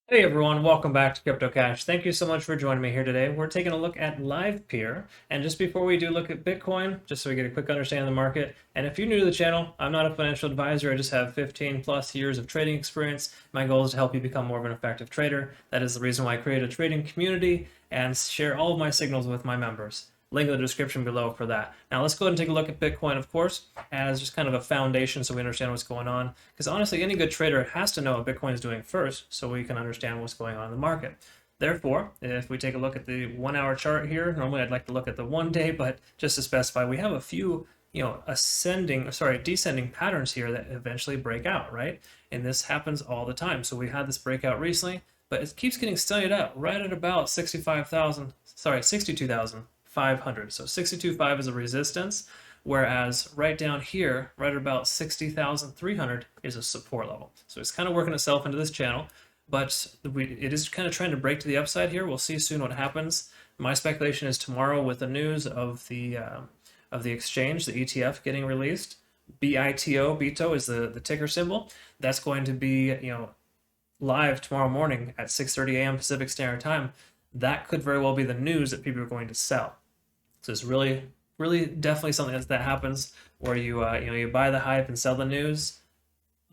Hey everyone, welcome back to CryptoCache. Thank you so much for joining me here today. We're taking a look at Livepeer. And just before we do look at Bitcoin, just so we get a quick understanding of the market, and if you're new to the channel, I'm not a financial advisor. I just have 15 plus years of trading experience. My goal is to help you become more of an effective trader. That is the reason why I created a trading community and share all of my signals with my members. Link in the description below for that. Now let's go ahead and take a look at Bitcoin, of course, as just kind of a foundation so we understand what's going on. Because honestly, any good trader has to know what Bitcoin is doing first so we can understand what's going on in the market. Therefore, if we take a look at the 1 hour chart here, normally I'd like to look at the 1 day, but just to specify, we have a few descending patterns here that eventually break out, right? And this happens all the time. So we had this breakout recently, but it keeps getting studied up right at about 62,500. So 62.5 is a resistance, whereas right down here, right at about 60,300 is a support level. So it's kind of working itself into this channel, but it is kind of trying to break to the upside here. We'll see soon what happens. My speculation is tomorrow with the news of the exchange, the ETF getting released. BITO is the ticker symbol. That's going to be live tomorrow morning at 6:30 a.m. Pacific Standard Time. That could very well be the news that people are going to sell. So it's really definitely something that happens where you buy the hype and sell the news.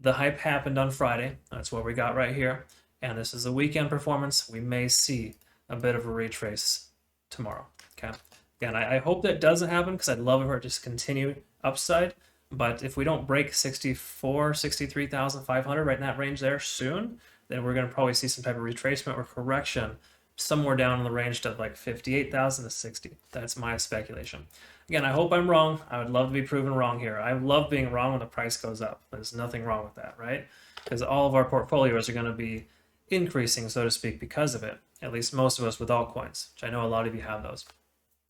The hype happened on Friday. That's what we got right here. And this is a weekend performance. We may see a bit of a retrace tomorrow. Okay. Again, I hope that doesn't happen because I'd love it for it to just continue upside. But if we don't break 63,500 right in that range there soon, then we're going to probably see some type of retracement or correction somewhere down in the range to like 58,000 to 60. That's my speculation. Again, I hope I'm wrong. I would love to be proven wrong here. I love being wrong when the price goes up. There's nothing wrong with that, right? Because all of our portfolios are going to be increasing, so to speak, because of it. At least most of us with altcoins, which I know a lot of you have those.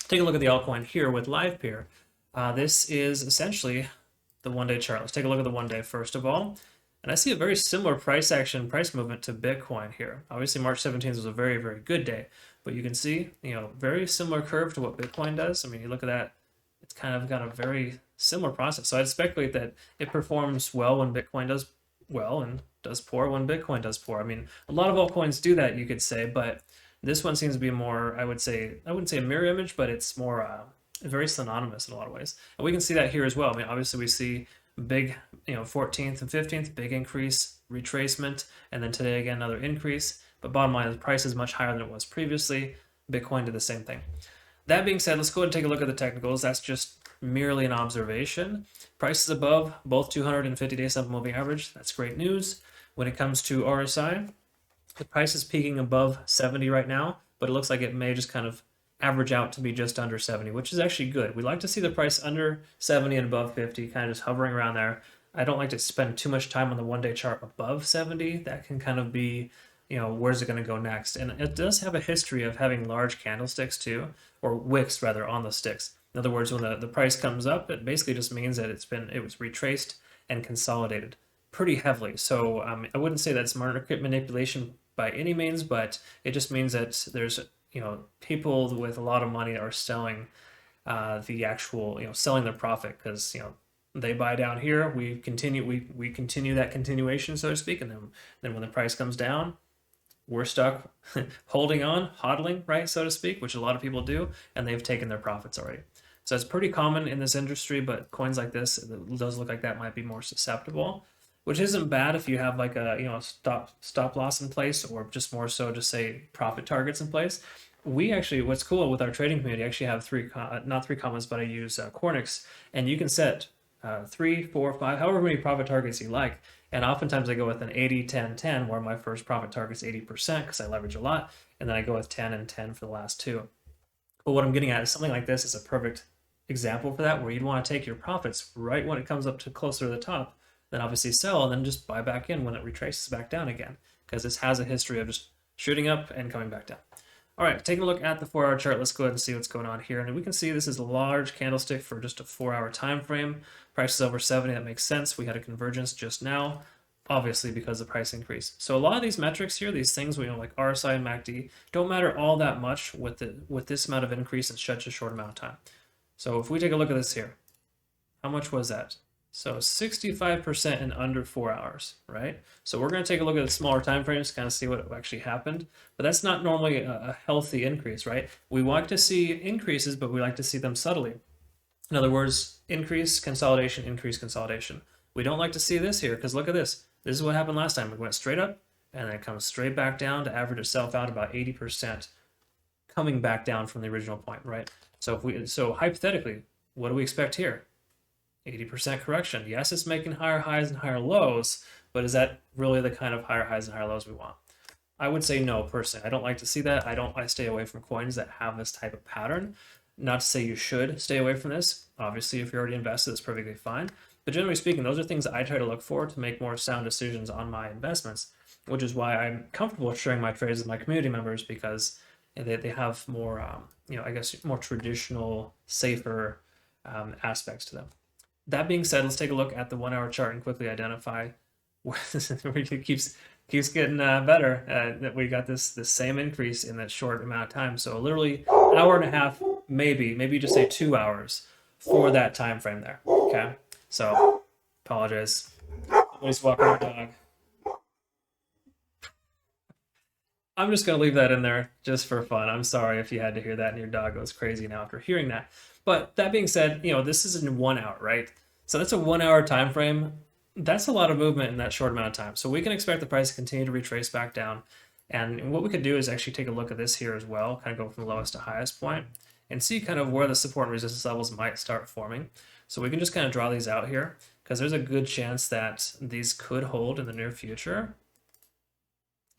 Take a look at the altcoin here with Livepeer. This is essentially the 1 day chart. Let's take a look at the 1 day first of all. And I see a very similar price movement to Bitcoin here. Obviously, March 17th was a very, very good day, but you can see, very similar curve to what Bitcoin does. I mean, you look at that, it's kind of got a very similar process. So I'd speculate that it performs well when Bitcoin does well and does poor when Bitcoin does poor. I mean, a lot of altcoins do that, you could say, but this one seems to be more, I wouldn't say a mirror image, but it's more very synonymous in a lot of ways. And we can see that here as well. I mean, obviously we see big 14th and 15th, big increase, retracement, and then today again another increase. But bottom line, the price is much higher than it was previously. Bitcoin did the same thing. That being said, let's go ahead and take a look at the technicals. That's just merely an observation. Price is above both 200 and 50-day simple moving average. That's great news. When it comes to RSI, the price is peaking above 70 right now, but it looks like it may just kind of average out to be just under 70, which is actually good. We like to see the price under 70 and above 50, kind of just hovering around there. I don't like to spend too much time on the 1 day chart above 70. That can kind of be, where's it going to go next? And it does have a history of having large candlesticks too, or wicks rather, on the sticks. In other words, when the price comes up, it basically just means that it was retraced and consolidated pretty heavily. So I wouldn't say that's market manipulation by any means, but it just means that there's people with a lot of money are selling the actual, selling their profit because, they buy down here, we continue that continuation, so to speak, and then when the price comes down, we're stuck holding on, hodling, right, so to speak, which a lot of people do, and they've taken their profits already. So it's pretty common in this industry, but coins like this, it does look like that might be more susceptible, which isn't bad if you have like a stop loss in place, or just more so just say profit targets in place. We actually, what's cool with our trading community, actually have not three commas, but I use Cornix, and you can set 3, 4, 5, however many profit targets you like. And oftentimes I go with an 80, 10, 10, where my first profit target is 80% because I leverage a lot, and then I go with 10 and 10 for the last two. But what I'm getting at is something like this is a perfect example for that, where you'd want to take your profits right when it comes up to closer to the top, then obviously sell, and then just buy back in when it retraces back down again, because this has a history of just shooting up and coming back down. All right, taking a look at the 4 hour chart, let's go ahead and see what's going on here. And we can see this is a large candlestick for just a 4 hour time frame. Price is over 70, that makes sense. We had a convergence just now, obviously because of the price increase. So a lot of these metrics here, these things we know like RSI and MACD, don't matter all that much with this amount of increase in such a short amount of time. So if we take a look at this here, how much was that? So 65% in under 4 hours, right? So we're going to take a look at the smaller time frames to kind of see what actually happened. But that's not normally a healthy increase, right? We want to see increases, but we like to see them subtly. In other words, increase consolidation, increase consolidation. We don't like to see this here because look at this. This is what happened last time. We went straight up and then it comes straight back down to average itself out about 80% coming back down from the original point, right? So hypothetically, what do we expect here? 80% correction. Yes, it's making higher highs and higher lows, but is that really the kind of higher highs and higher lows we want? I would say no, personally. I don't like to see that. I stay away from coins that have this type of pattern. Not to say you should stay away from this. Obviously, if you're already invested, it's perfectly fine. But generally speaking, those are things that I try to look for to make more sound decisions on my investments, which is why I'm comfortable sharing my trades with my community members, because they have more, I guess, more traditional, safer aspects to them. That being said, let's take a look at the 1 hour chart and quickly identify where it keeps getting better. That we got this same increase in that short amount of time. So literally an hour and a half, maybe just say 2 hours for that time frame there. Okay, so apologize. Somebody's walking our dog. I'm just gonna leave that in there just for fun. I'm sorry if you had to hear that and your dog goes crazy now after hearing that. But that being said, this is in 1 hour, right? So that's a 1 hour time frame. That's a lot of movement in that short amount of time. So we can expect the price to continue to retrace back down. And what we could do is actually take a look at this here as well, kind of go from lowest to highest point and see kind of where the support and resistance levels might start forming. So we can just kind of draw these out here because there's a good chance that these could hold in the near future.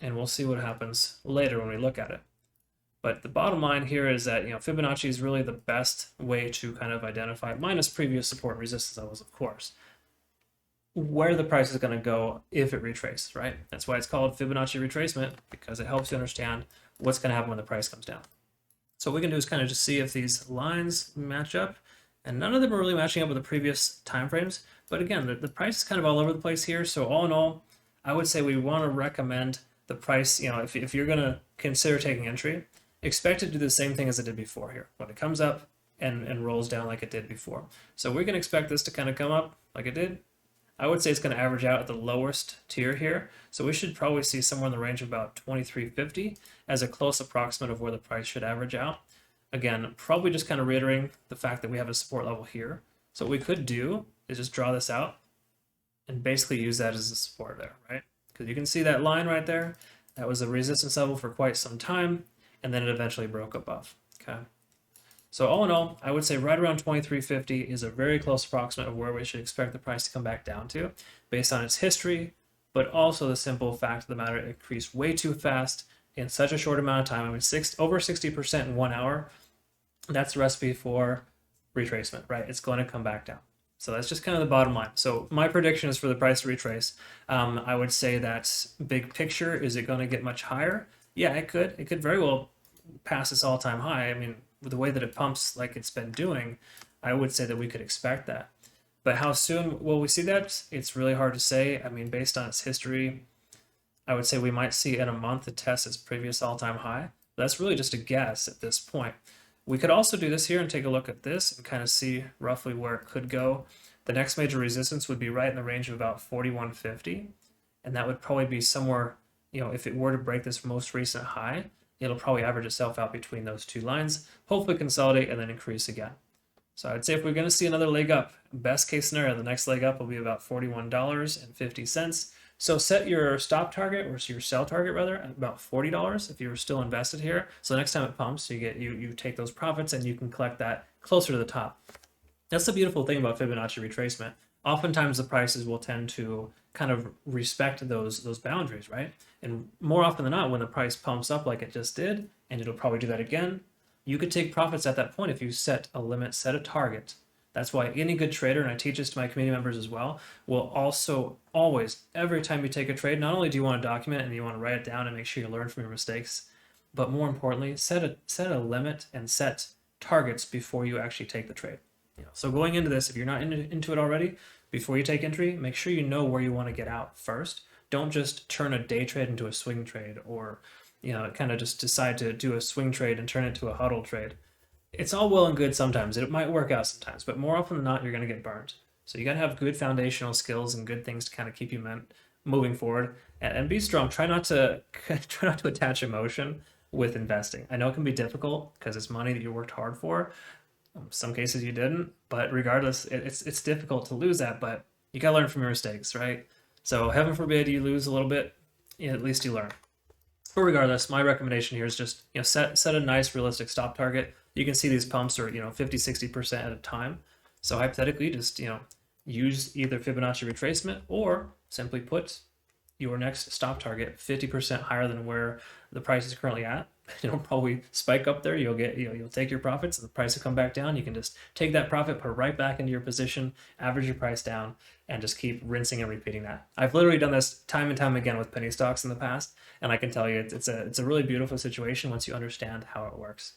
And we'll see what happens later when we look at it. But the bottom line here is that Fibonacci is really the best way to kind of identify, minus previous support and resistance levels, of course, where the price is going to go if it retraces, right? That's why it's called Fibonacci retracement, because it helps you understand what's going to happen when the price comes down. So what we can do is kind of just see if these lines match up, and none of them are really matching up with the previous time frames. But again, the price is kind of all over the place here. So all in all, I would say we want to recommend the price, if you're going to consider taking entry, expect it to do the same thing as it did before here. When it comes up and rolls down like it did before. So we can expect this to kind of come up like it did. I would say it's going to average out at the lowest tier here. So we should probably see somewhere in the range of about 2350 as a close approximate of where the price should average out. Again, probably just kind of reiterating the fact that we have a support level here. So what we could do is just draw this out and basically use that as a support there, right? Because you can see that line right there. That was a resistance level for quite some time, and then it eventually broke above, okay? So all in all, I would say right around 2350 is a very close approximate of where we should expect the price to come back down to based on its history, but also the simple fact of the matter, it increased way too fast in such a short amount of time. I mean, over 60% in 1 hour, that's a recipe for retracement, right? It's going to come back down. So that's just kind of the bottom line. So my prediction is for the price to retrace. I would say that big picture, is it going to get much higher? Yeah, it could. It could very well pass its all-time high. I mean, with the way that it pumps like it's been doing, I would say that we could expect that. But how soon will we see that? It's really hard to say. I mean, based on its history, I would say we might see in a month it test its previous all-time high. That's really just a guess at this point. We could also do this here and take a look at this and kind of see roughly where it could go. The next major resistance would be right in the range of about 4150. And that would probably be somewhere, if it were to break this most recent high, it'll probably average itself out between those two lines, hopefully consolidate and then increase again. So I'd say if we're going to see another leg up, best case scenario, the next leg up will be about $41.50. So set your stop target, or your sell target rather, at about $40 if you were still invested here. So the next time it pumps, you take those profits and you can collect that closer to the top. That's the beautiful thing about Fibonacci retracement. Oftentimes the prices will tend to kind of respect those boundaries, right? And more often than not, when the price pumps up like it just did, and it'll probably do that again, you could take profits at that point if you set a limit, set a target. That's why any good trader, and I teach this to my community members as well, will also always, every time you take a trade, not only do you want to document and you want to write it down and make sure you learn from your mistakes, but more importantly, set a limit and set targets before you actually take the trade. So going into this, if you're not into it already, before you take entry, make sure you know where you want to get out first. Don't just turn a day trade into a swing trade, or kind of just decide to do a swing trade and turn it to a huddle trade. It's all well and good sometimes. It might work out sometimes, but more often than not, you're going to get burned. So you got to have good foundational skills and good things to kind of keep you moving forward, and be strong. Try not to try not to attach emotion with investing. I know it can be difficult because it's money that you worked hard for. In some cases you didn't, but regardless, it's difficult to lose that. But you got to learn from your mistakes, right? So heaven forbid you lose a little bit, at least you learn. But regardless, my recommendation here is just set a nice realistic stop target. You can see these pumps are 50-60% at a time. So hypothetically, just use either Fibonacci retracement or simply put your next stop target 50% higher than where the price is currently at. It'll probably spike up there. You'll get you'll take your profits, and the price will come back down. You can just take that profit, put it right back into your position, average your price down, and just keep rinsing and repeating that. I've literally done this time and time again with penny stocks in the past, and I can tell you it's a really beautiful situation once you understand how it works.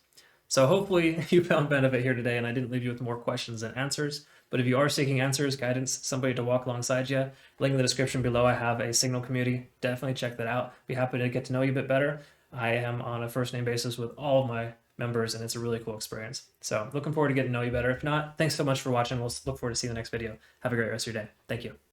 So hopefully you found benefit here today, and I didn't leave you with more questions than answers. But if you are seeking answers, guidance, somebody to walk alongside you, link in the description below. I have a Signal community. Definitely check that out. Be happy to get to know you a bit better. I am on a first name basis with all of my members, and it's a really cool experience. So looking forward to getting to know you better. If not, thanks so much for watching. We'll look forward to seeing you in the next video. Have a great rest of your day. Thank you.